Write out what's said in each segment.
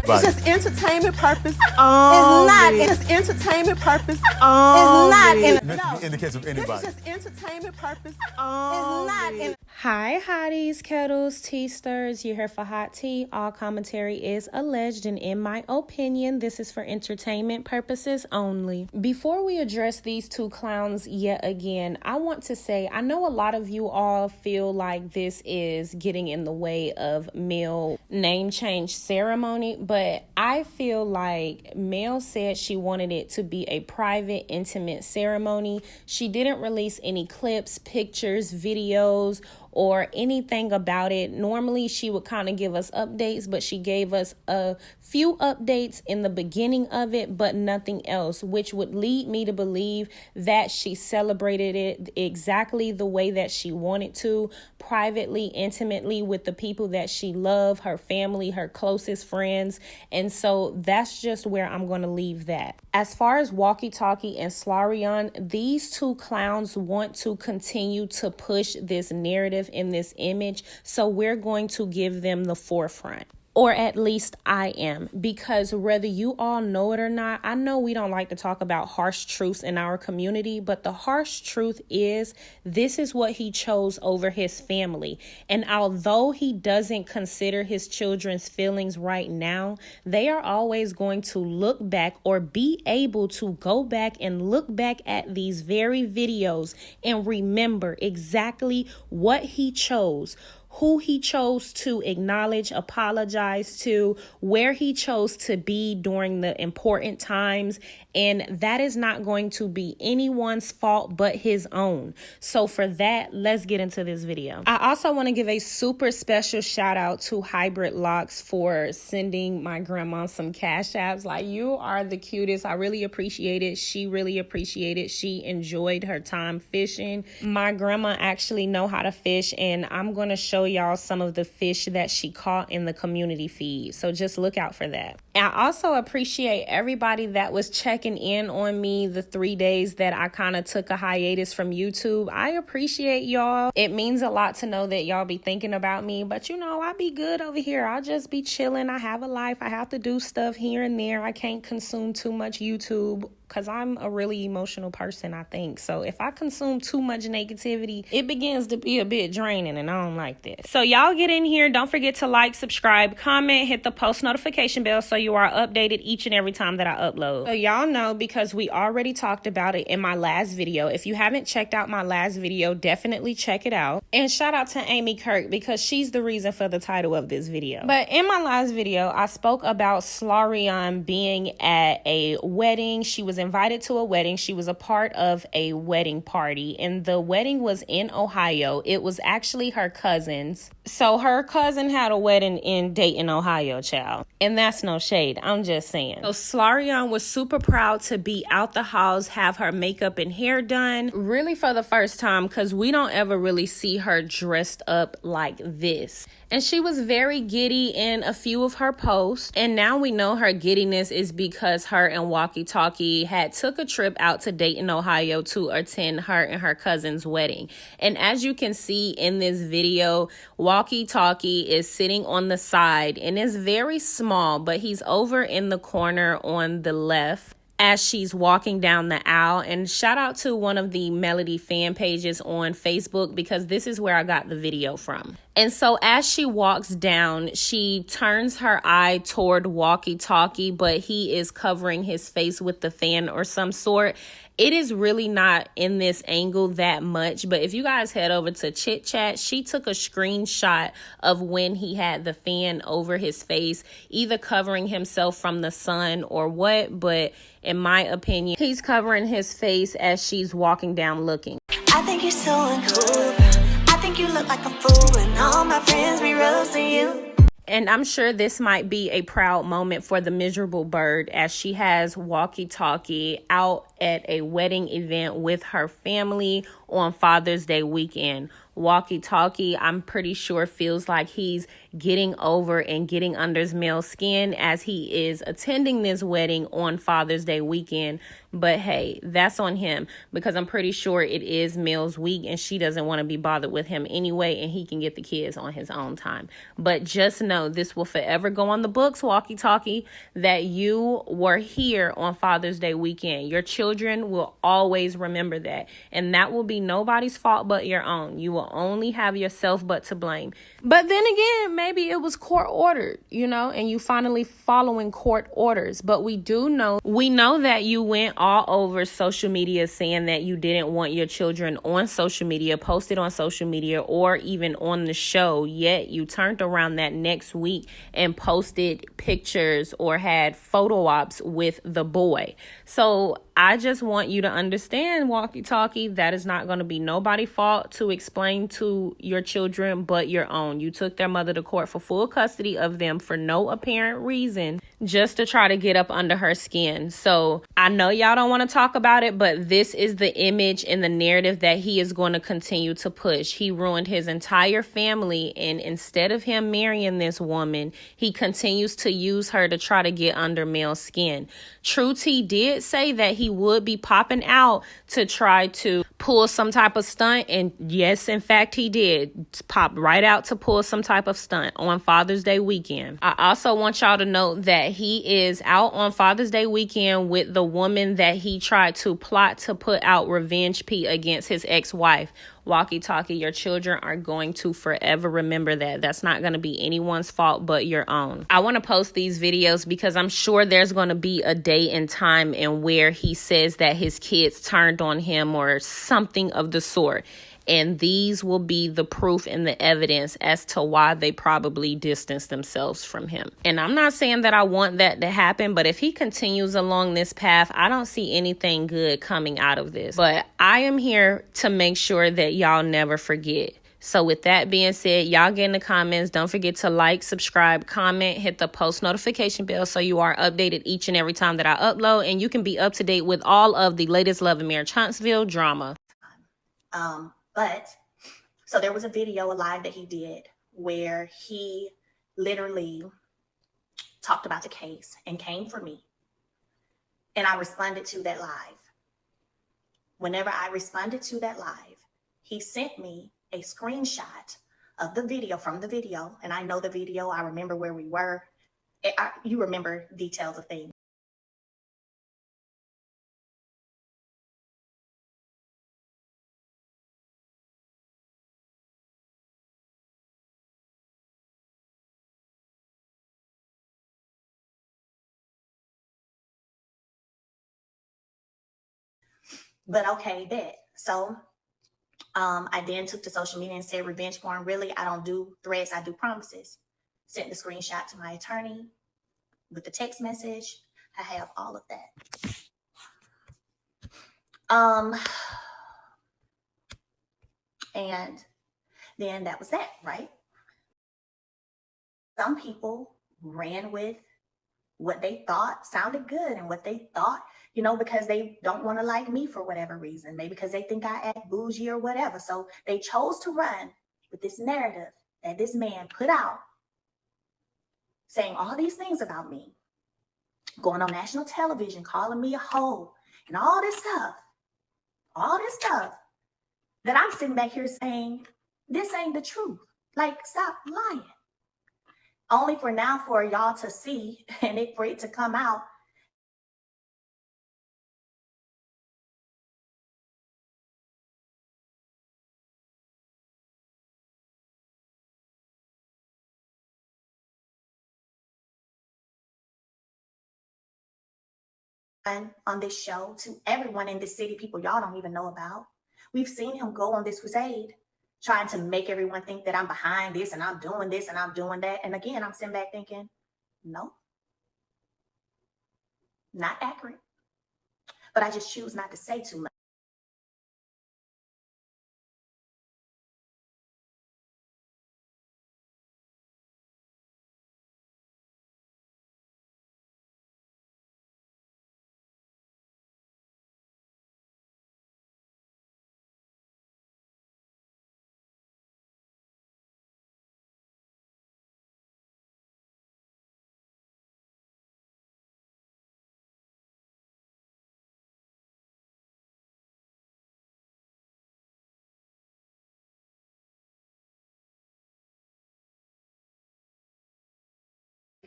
anybody. It's just entertainment purpose. Only. It's not. It's entertainment purpose. Only. It's not. Meant to be in the case of anybody. This is just entertainment purpose. Only. It's not. Hi, hotties, kettles, tea stirs. You're here for hot tea. All commentary is alleged, and in my opinion, this is for entertainment purposes only. Before we address these two clowns yet again, I want to say I know a lot of you all feel like this is getting in the way of Mel name change ceremony, but I feel like Mel said she wanted it to be a private, intimate ceremony. She didn't release any clips, pictures, videos, or anything about it. Normally she would kind of give us updates, but she gave us a few updates in the beginning of it, but nothing else, which would lead me to believe that she celebrated it exactly the way that she wanted to, privately, intimately, with the people that she loved, her family, her closest friends. And so that's just where I'm going to leave that. As far as Walkie Talkie and Arionne, these two clowns want to continue to push this narrative in this image, so we're going to give them the forefront. Or at least I am, because whether you all know it or not, I know we don't like to talk about harsh truths in our community, but the harsh truth is this is what he chose over his family. And although he doesn't consider his children's feelings right now, they are always going to look back or be able to go back and look back at these very videos and remember exactly what he chose, who he chose to acknowledge, apologize to, where he chose to be during the important times. And that is not going to be anyone's fault but his own. So for that, let's get into this video. I also want to give a super special shout out to Hybrid Locks for sending my grandma some cash apps. Like, you are the cutest. I really appreciate it. She really appreciated it. She enjoyed her time fishing. My grandma actually know how to fish, and I'm going to show y'all some of the fish that she caught in the community feed. So just look out for that. I also appreciate everybody that was checking in on me the 3 days that I kind of took a hiatus from YouTube. I appreciate y'all. It means a lot to know that y'all be thinking about me, but you know, I be good over here. I'll just be chilling. I have a life. I have to do stuff here and there. I can't consume too much YouTube because I'm a really emotional person, I think. So if I consume too much negativity, it begins to be a bit draining, and I don't like that. So y'all get in here. Don't forget to like, subscribe, comment, hit the post notification bell so you are updated each and every time that I upload. So y'all know, because we already talked about it in my last video. If you haven't checked out my last video, definitely check it out. And shout out to Amy Kirk, because she's the reason for the title of this video. But in my last video, I spoke about Arionne being at a wedding. She was invited to a wedding. She was a part of a wedding party, and the wedding was in Ohio. It was actually her cousin's. So her cousin had a wedding in Dayton, Ohio, child. And that's no shade. I'm just saying. So Arionne was super proud to be out the house, have her makeup and hair done, really for the first time, because we don't ever really see her dressed up like this. And she was very giddy in a few of her posts. And now we know her giddiness is because her and Walkie Talkie had took a trip out to Dayton, Ohio to attend her and her cousin's wedding. And as you can see in this video, Walkie Talkie is sitting on the side and is very small, but he's over in the corner on the left as she's walking down the aisle. And shout out to one of the Melody fan pages on Facebook, because this is where I got the video from. And so as she walks down, she turns her eye toward Walkie Talkie, but he is covering his face with the fan or some sort. It is really not in this angle that much, but if you guys head over to Chit Chat, she took a screenshot of when he had the fan over his face, either covering himself from the sun or what, but in my opinion, he's covering his face as she's walking down looking. I think you're so uncool. I think you look like a fool, and all my friends be roasting you. And I'm sure this might be a proud moment for the miserable bird, as she has Walkie Talkie out at a wedding event with her family on Father's Day weekend. Walkie Talkie, I'm pretty sure, feels like he's getting over and getting under Mel's skin as he is attending this wedding on Father's Day weekend. But hey, that's on him, because I'm pretty sure it is Mel's week and she doesn't want to be bothered with him anyway, and he can get the kids on his own time. But just know this will forever go on the books, walkie-talkie, that you were here on Father's Day weekend. Your children will always remember that, and that will be nobody's fault but your own. You will only have yourself but to blame. But then again, maybe it was court ordered, and you finally following court orders. But we know that you went all over social media saying that you didn't want your children on social media, posted on social media, or even on the show. Yet you turned around that next week and posted pictures or had photo ops with the boy. So I just want you to understand, walkie-talkie, that is not going to be nobody's fault to explain to your children but your own. You took their mother to court for full custody of them for no apparent reason, just to try to get up under her skin. So I know y'all don't want to talk about it, but this is the image and the narrative that he is going to continue to push. He ruined his entire family, and instead of him marrying this woman, he continues to use her to try to get under Mel's skin. True T did say that he would be popping out to try to pull some type of stunt, and yes, in fact, he did pop right out to pull some type of stunt on Father's Day weekend. I also want y'all to know that he is out on Father's Day weekend with the woman that he tried to plot to put out revenge P against his ex-wife. Walkie-talkie, your children are going to forever remember that. That's not going to be anyone's fault but your own. I want to post these videos because I'm sure there's going to be a day and time and where he says that his kids turned on him or something of the sort. And these will be the proof and the evidence as to why they probably distanced themselves from him. And I'm not saying that I want that to happen, but if he continues along this path, I don't see anything good coming out of this. But I am here to make sure that y'all never forget. So with that being said, y'all get in the comments. Don't forget to like, subscribe, comment, hit the post notification bell so you are updated each and every time that I upload. And you can be up to date with all of the latest Love and Marriage Huntsville drama. So there was a video, a live that he did where he literally talked about the case and came for me. And I responded to that live. Whenever I responded to that live, he sent me a screenshot of the video, from the video. And I know the video. I remember where we were. You remember details of things. But okay, bet. So I then took to social media and said, revenge porn, really? I don't do threats, I do promises. Sent the screenshot to my attorney with the text message. I have all of that. And then that was that, right? Some people ran with what they thought sounded good and what they thought, because they don't want to like me for whatever reason, maybe because they think I act bougie or whatever. So they chose to run with this narrative that this man put out, saying all these things about me, going on national television, calling me a hoe and all this stuff that I'm sitting back here saying, this ain't the truth. Like, stop lying. Only for y'all to see and for it to come out. On this show to everyone in the city, people y'all don't even know about. We've seen him go on this crusade, trying to make everyone think that I'm behind this and I'm doing this and I'm doing that. And again, I'm sitting back thinking, no, not accurate. But I just choose not to say too much.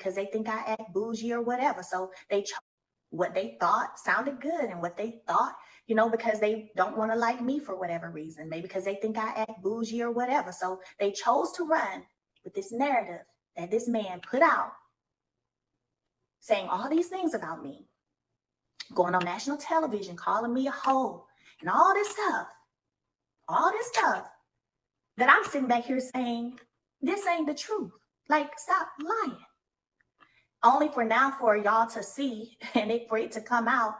because they think I act bougie or whatever. So they chose what they thought sounded good and what they thought, because they don't want to like me for whatever reason, maybe because they think I act bougie or whatever. So they chose to run with this narrative that this man put out, saying all these things about me, going on national television, calling me a hoe and all this stuff that I'm sitting back here saying, this ain't the truth. Like, stop lying. Only for y'all to see and for it to come out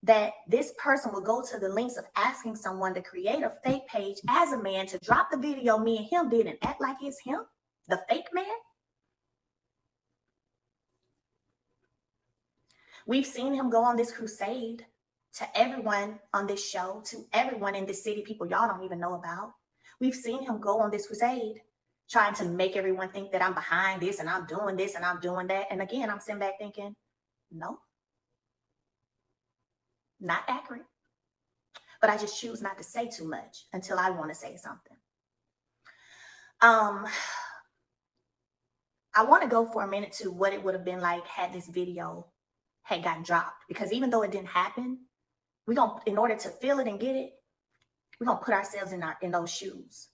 that this person will go to the lengths of asking someone to create a fake page as a man to drop the video me and him did and act like it's him, the fake man. We've seen him go on this crusade to everyone on this show, to everyone in this city, people y'all don't even know about. We've seen him go on this crusade trying to make everyone think that I'm behind this and I'm doing this and I'm doing that. And again, I'm sitting back thinking, no, not accurate. But I just choose not to say too much until I want to say something. I want to go for a minute to what it would have been like had this video had gotten dropped, because even though it didn't happen, in order to feel it and get it, we're gonna put ourselves in those shoes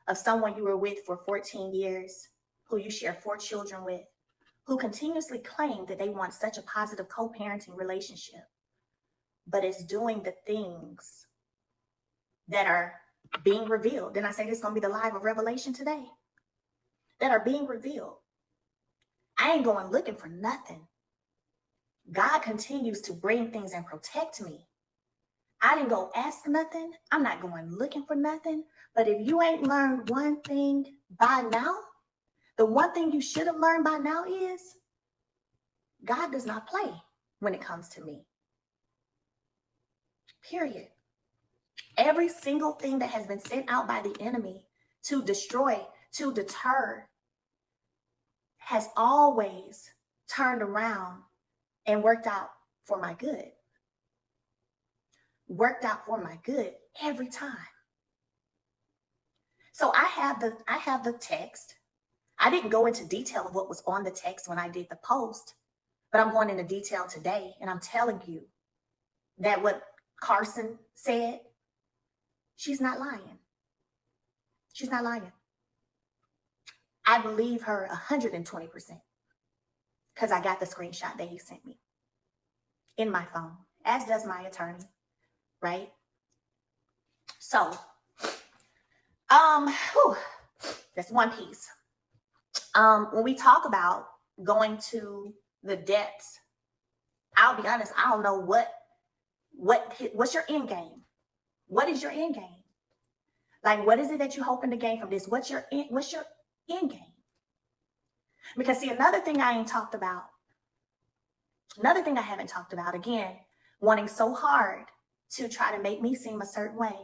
of someone you were with for 14 years, who you share 4 children with, who continuously claim that they want such a positive co-parenting relationship, but is doing the things that are being revealed. Didn't I say this is gonna be the live of Revelation today? That are being revealed. I ain't going looking for nothing. God continues to bring things and protect me. I didn't go ask nothing. I'm not going looking for nothing. But if you ain't learned one thing by now, the one thing you should have learned by now is God does not play when it comes to me. Period. Every single thing that has been sent out by the enemy to destroy, to deter, has always turned around and worked out for my good. Worked out for my good every time. So I have the text. I didn't go into detail of what was on the text when I did the post, but I'm going into detail today, and I'm telling you that what Carson said, she's not lying. She's not lying. I believe her 120% because I got the screenshot that he sent me in my phone, as does my attorney, right? So, that's one piece. When we talk about going to the depths, I'll be honest, I don't know what's your end game? What is your end game? Like, what is it that you're hoping to gain from this? What's your end game? Because see, another thing I haven't talked about, again, wanting so hard to try to make me seem a certain way.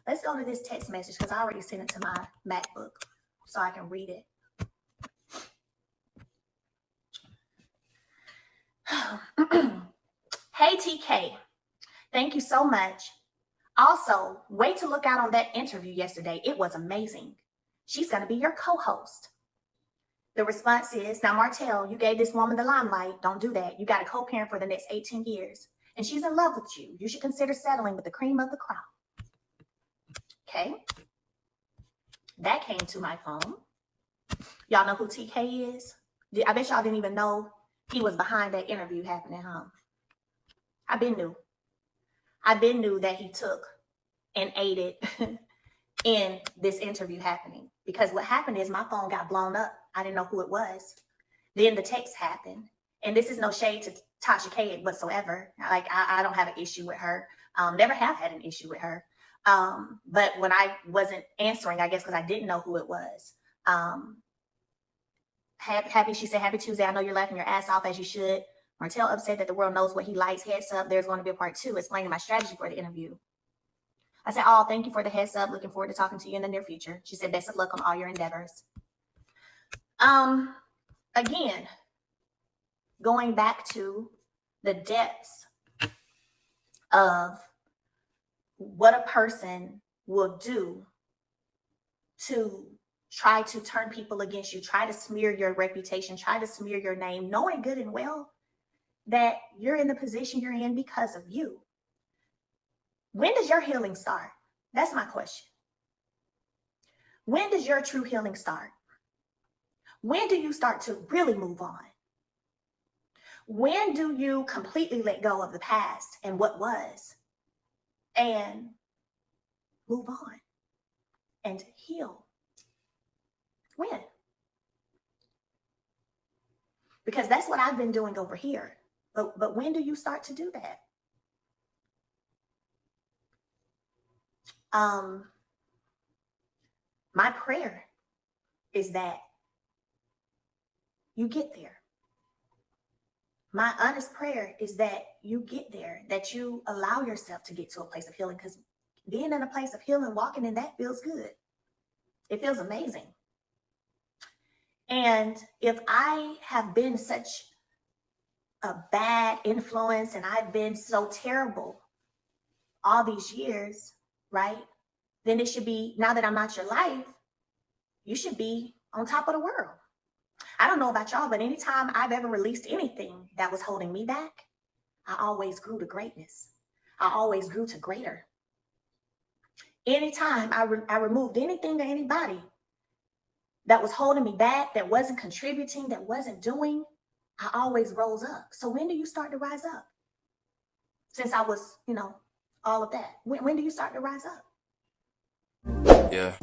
Let's go to this text message because I already sent it to my MacBook so I can read it. Hey, TK, thank you so much. Also, wait to look out on that interview yesterday. It was amazing. She's going to be your co-host. The response is, now, Martell, you gave this woman the limelight. Don't do that. You got a co-parent for the next 18 years, and she's in love with you. You should consider settling with the cream of the crop. Okay. That came to my phone. Y'all know who TK is? I bet y'all didn't even know he was behind that interview happening, huh? I've been knew that he took and aided in this interview happening, because what happened is my phone got blown up. I didn't know who it was. Then the text happened, and this is no shade to Tasha K whatsoever. Like, I don't have an issue with her. Never have had an issue with her. But when I wasn't answering, I guess because I didn't know who it was. She said, happy Tuesday. I know you're laughing your ass off, as you should. Martell upset that the world knows what he likes. Heads up, there's going to be a part 2 explaining my strategy for the interview. I said, oh, thank you for the heads up. Looking forward to talking to you in the near future. She said, best of luck on all your endeavors. Again, going back to the depths of what a person will do to try to turn people against you, try to smear your reputation, try to smear your name, knowing good and well that you're in the position you're in because of you. When does your healing start? That's my question. When does your true healing start? When do you start to really move on? When do you completely let go of the past and what was and move on and heal? When? Because that's what I've been doing over here. But when do you start to do that? My prayer is that you get there. My honest prayer is that you get there, that you allow yourself to get to a place of healing, because being in a place of healing, walking in that feels good. It feels amazing. And if I have been such a bad influence and I've been so terrible all these years, right? Then it should be, now that I'm not your life, you should be on top of the world. I don't know about y'all, but anytime I've ever released anything that was holding me back, I always grew to greatness. I always grew to greater. Anytime I removed anything or anybody that was holding me back, that wasn't contributing, that wasn't doing, I always rose up. So when do you start to rise up? Since I was, all of that. When do you start to rise up? Yeah.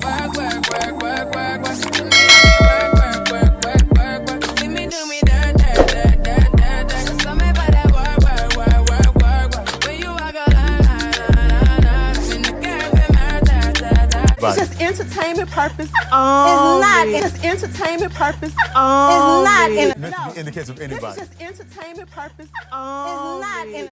It's just entertainment purpose. It's not. It's just entertainment purpose. It's not. No. In the case of This anybody. is just entertainment purpose. It's not.